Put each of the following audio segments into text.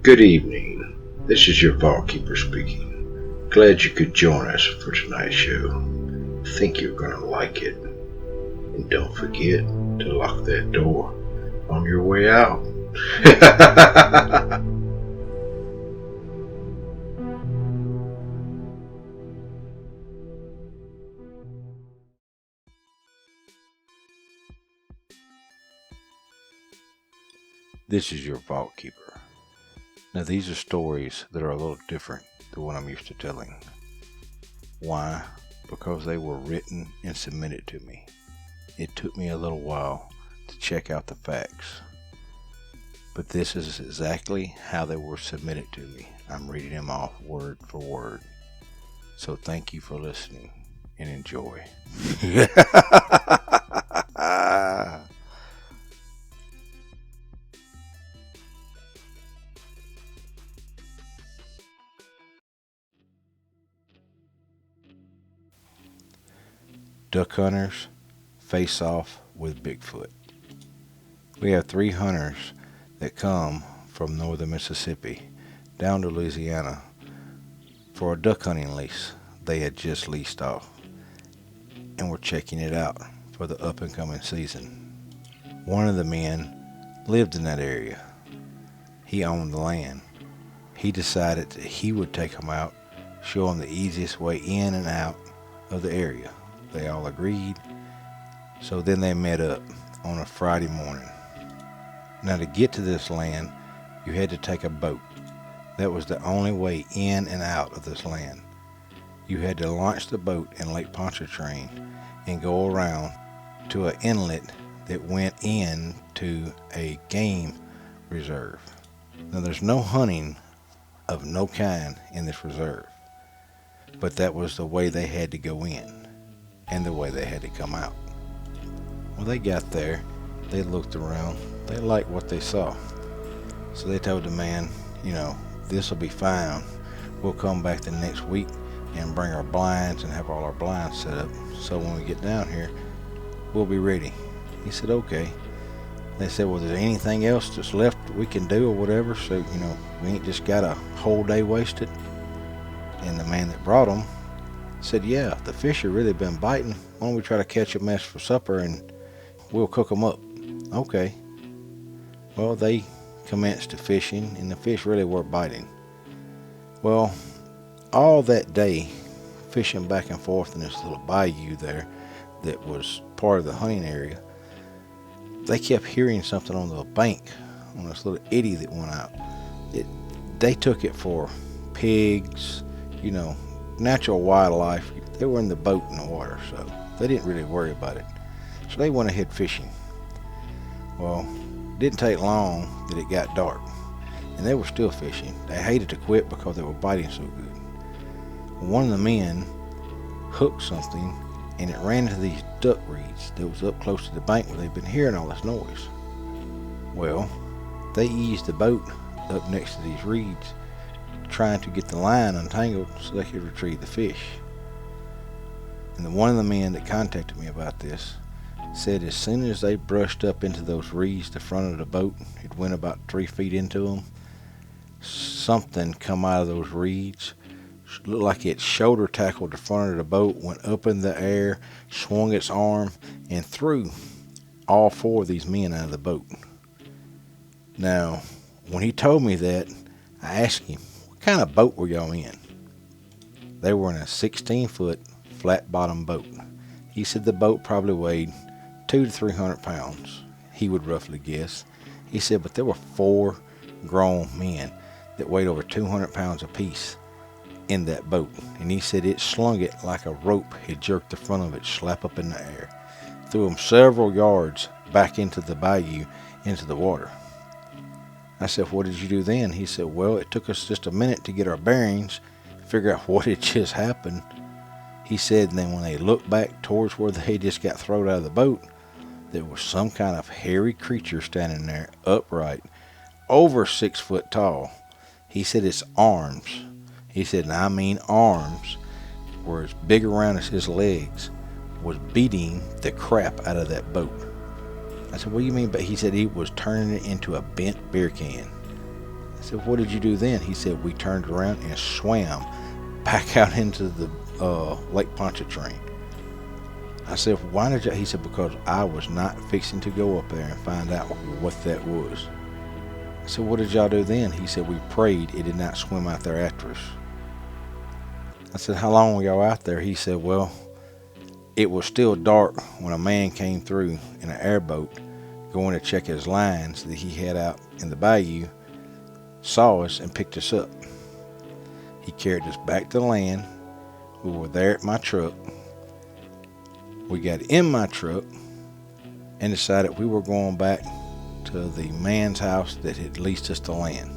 Good evening. This is your vault keeper speaking. Glad you could join us for tonight's show. Think you're gonna like it. And don't forget to lock that door on your way out. This is your vault keeper. Now, these are stories that are a little different than what I'm used to telling. Why? Because they were written and submitted to me. It took me a little while to check out the facts. But this is exactly how they were submitted to me. I'm reading them off word for word. So thank you for listening and enjoy. Duck hunters face off with Bigfoot. We have 3 hunters that come from northern Mississippi down to Louisiana for a duck hunting lease they had just leased off, and we're checking it out for the up and coming season. One of the men lived in that area. He owned the land. He decided that he would take them out, show them the easiest way in and out of the area. They all agreed. So then they met up on a Friday morning. Now, to get to this land, you had to take a boat. That was the only way in and out of this land. You had to launch the boat in Lake Pontchartrain and go around to an inlet that went into a game reserve. Now, there's no hunting of no kind in this reserve, but that was the way they had to go in and the way they had to come out. Well, they got there, they looked around, they liked what they saw. So they told the man, this will be fine. We'll come back the next week and bring our blinds and have all our blinds set up. So when we get down here, we'll be ready. He said, okay. They said, well, is there anything else that's left we can do or whatever? So, we ain't just got a whole day wasted. And the man that brought them said, yeah, the fish have really been biting. Why don't we try to catch a mess for supper and we'll cook them up? Okay. Well, they commenced to fishing, and the fish really were biting. Well, all that day, fishing back and forth in this little bayou there that was part of the hunting area, they kept hearing something on the bank, on this little eddy that went out. They took it for pigs, natural wildlife. They were in the boat in the water, so they didn't really worry about it. So they went ahead fishing. Well, it didn't take long that it got dark, and they were still fishing. They hated to quit because they were biting so good. One of the men hooked something, and it ran into these duck reeds that was up close to the bank where they'd been hearing all this noise. Well, they eased the boat up next to these reeds, trying to get the line untangled so they could retrieve the fish. And one of the men that contacted me about this said as soon as they brushed up into those reeds, the front of the boat, it went about 3 feet into them, something come out of those reeds, looked like it shoulder tackled the front of the boat, went up in the air, swung its arm, and threw all 4 of these men out of the boat. Now, when he told me that, I asked him, what kind of boat were y'all in? They were in a 16-foot flat bottom boat. He said the boat probably weighed 200 to 300 pounds, he would roughly guess. He said, but there were 4 grown men that weighed over 200 pounds apiece in that boat. And he said it slung it like a rope. It jerked the front of it slap up in the air, threw them several yards back into the bayou, into the water. I said, what did you do then? He said, well, it took us just a minute to get our bearings, figure out what had just happened. He said, and then when they looked back towards where they just got thrown out of the boat, there was some kind of hairy creature standing there upright, over 6 foot tall. He said its arms, he said, and I mean arms, were as big around as his legs, was beating the crap out of that boat. I said, what do you mean? But he said he was turning it into a bent beer can. I said, what did you do then? He said, we turned around and swam back out into the Lake Pontchartrain. I said, why did you? He said, because I was not fixing to go up there and find out what that was. I said, what did y'all do then? He said, we prayed it did not swim out there after us. I said, how long were y'all out there? He said, well, it was still dark when a man came through in an airboat going to check his lines that he had out in the bayou, saw us and picked us up. He carried us back to land. We were there at my truck. We got in my truck and decided we were going back to the man's house that had leased us to land,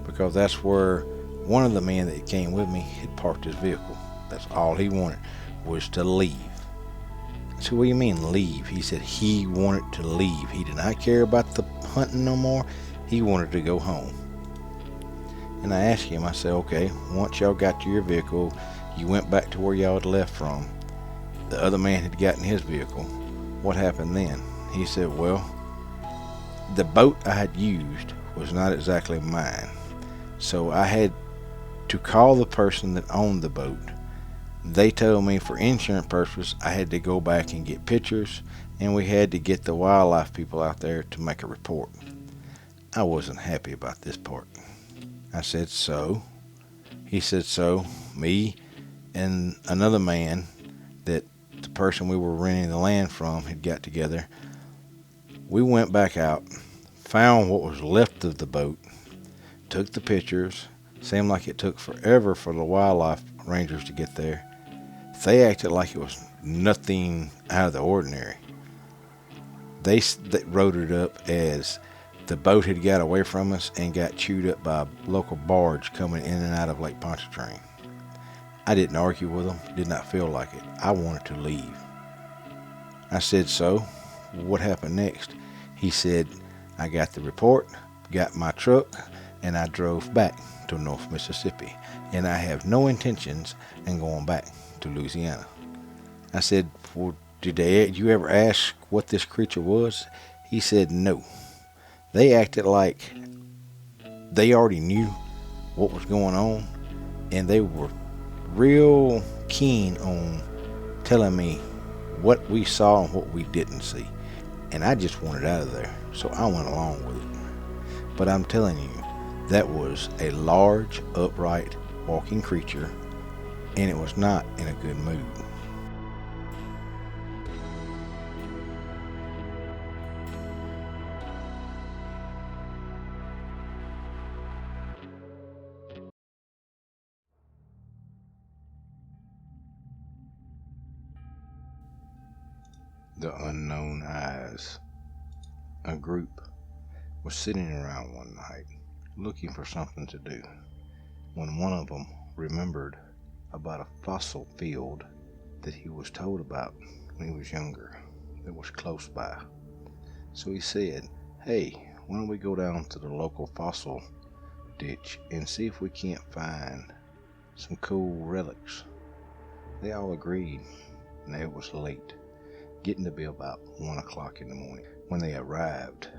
because that's where one of the men that came with me had parked his vehicle. That's all he wanted, was to leave. I said, what do you mean leave? He said he wanted to leave. He did not care about the hunting no more. He wanted to go home. And I asked him, I said, okay, once y'all got to your vehicle, you went back to where y'all had left from. The other man had gotten his vehicle. What happened then? He said, well, the boat I had used was not exactly mine. So I had to call the person that owned the boat. They told me for insurance purposes I had to go back and get pictures, and we had to get the wildlife people out there to make a report. I wasn't happy about this part. I said, so? He said, so me and another man that the person we were renting the land from had got together. We went back out, found what was left of the boat, took the pictures. Seemed like it took forever for the wildlife rangers to get there. They acted like it was nothing out of the ordinary. They wrote it up as the boat had got away from us and got chewed up by a local barge coming in and out of Lake Pontchartrain. I didn't argue with them, did not feel like it. I wanted to leave. I said, so what happened next? He said, I got the report, got my truck, and I drove back to North Mississippi, and I have no intentions in going back to Louisiana. I said, well, did you ever ask what this creature was? He said, no. They acted like they already knew what was going on, and they were real keen on telling me what we saw and what we didn't see. And I just wanted out of there, so I went along with it. But I'm telling you, that was a large, upright, walking creature, and it was not in a good mood. The Unknown Eyes. A group was sitting around one night, looking for something to do, when one of them remembered about a fossil field that he was told about when he was younger that was close by. So he said, hey, why don't we go down to the local fossil ditch and see if we can't find some cool relics. They all agreed, and it was late, getting to be about 1 o'clock in the morning, when they arrived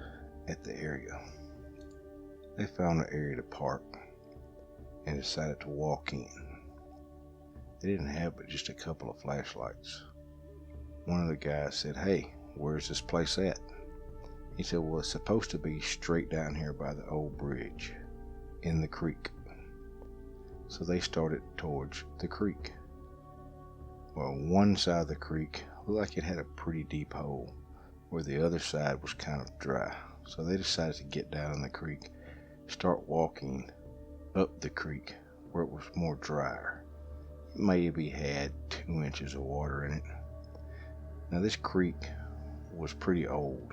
at the area. They found an area to park and decided to walk in. They didn't have but just a couple of flashlights. One of the guys said, hey, where's this place at? He said, well, it's supposed to be straight down here by the old bridge in the creek. So they started towards the creek. Well, one side of the creek looked like it had a pretty deep hole, where the other side was kind of dry. So they decided to get down in the creek, start walking up the creek where it was more drier. It maybe had 2 inches of water in it. Now this creek was pretty old.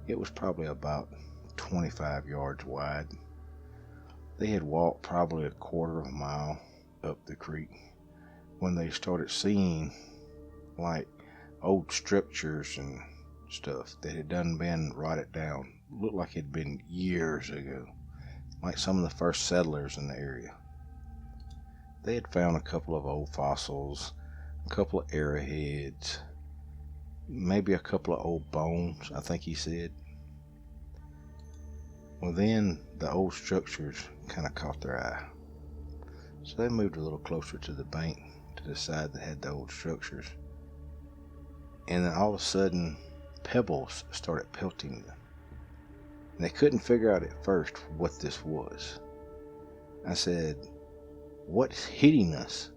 It was probably about 25 yards wide. They had walked probably a quarter of a mile up the creek when they started seeing like old structures and stuff that had done been rotted down. Looked like it had been years ago, like some of the first settlers in the area. They had found a couple of old fossils, a couple of arrowheads, maybe a couple of old bones, I think he said. Well, then the old structures kind of caught their eye. So they moved a little closer to the bank, to the side that had the old structures. And then all of a sudden, pebbles started pelting them. And they couldn't figure out at first what this was. I said, "What's hitting us?"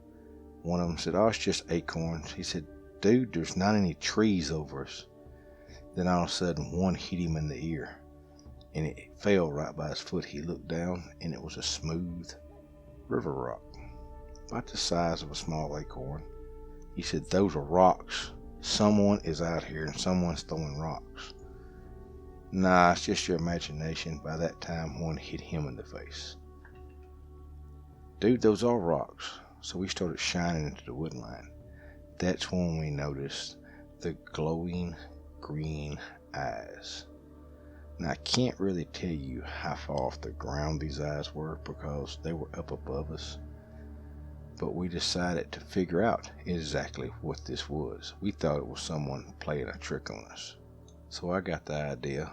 One of them said, "Oh, it's just acorns." He said, "Dude, there's not any trees over us." Then all of a sudden, one hit him in the ear, and it fell right by his foot. He looked down, and it was a smooth river rock, about the size of a small acorn. He said, "Those are rocks. Someone is out here, and someone's throwing rocks." Nah, it's just your imagination. By that time, one hit him in the face. "Dude, those are rocks." So we started shining into the wood line. That's when we noticed the glowing green eyes. Now, I can't really tell you how far off the ground these eyes were because they were up above us. But we decided to figure out exactly what this was. We thought it was someone playing a trick on us. So I got the idea,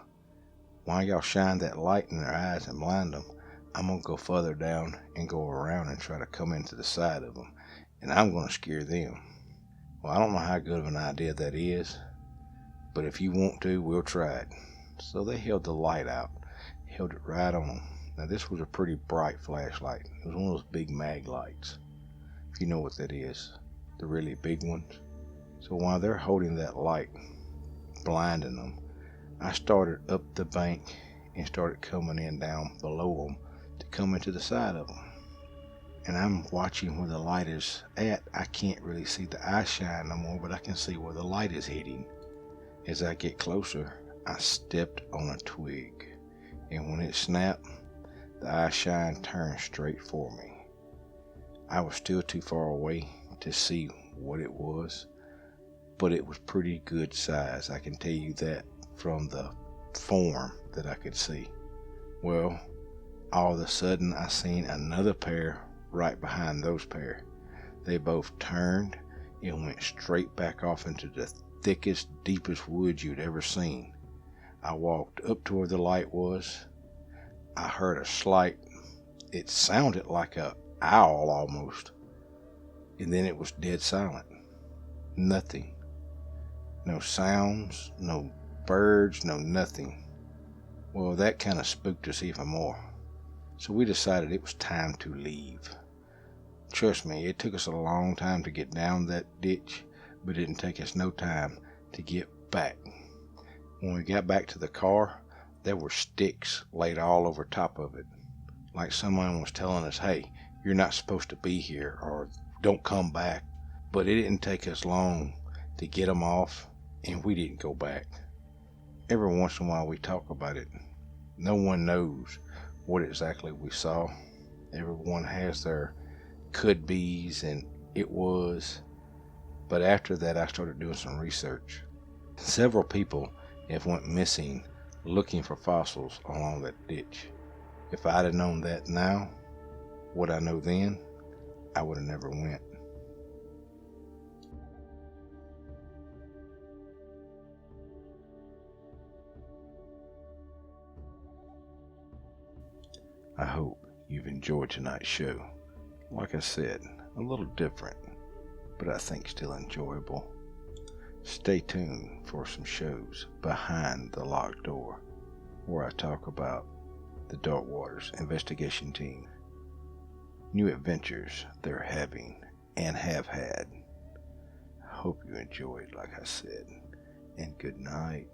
while y'all shine that light in their eyes and blind them, I'm going to go further down and go around and try to come into the side of them. And I'm going to scare them. Well, I don't know how good of an idea that is, but if you want to, we'll try it. So they held the light out, held it right on them. Now this was a pretty bright flashlight. It was one of those big mag lights, if you know what that is, the really big ones. So while they're holding that light, blinding them, I started up the bank and started coming in down below them to come into the side of them. And I'm watching where the light is at. I can't really see the eye shine no more, but I can see where the light is hitting. As I get closer, I stepped on a twig, and when it snapped, the eye shine turned straight for me. I was still too far away to see what it was, but it was pretty good size. I can tell you that from the form that I could see. Well, all of a sudden I seen another pair right behind those pair. They both turned and went straight back off into the thickest, deepest woods you'd ever seen. I walked up to where the light was. I heard a slight, it sounded like a owl almost, and then it was dead silent. Nothing. No sounds, no birds, no nothing. Well, that kind of spooked us even more. So we decided it was time to leave. Trust me, it took us a long time to get down that ditch, but it didn't take us no time to get back. When we got back to the car, there were sticks laid all over top of it, like someone was telling us, "Hey, you're not supposed to be here," or "Don't come back." But it didn't take us long to get them off, and we didn't go back. Every once in a while we talk about it. No one knows what exactly we saw. Everyone has their could be's and it was. But after that I started doing some research. Several people have went missing looking for fossils along that ditch. If I'd have known that now, what I know then, I would have never went. I hope you've enjoyed tonight's show. Like I said, a little different, but I think still enjoyable. Stay tuned for some shows behind the locked door, where I talk about the Dark Waters investigation team, new adventures they're having and have had. Hope you enjoyed, like I said, and good night.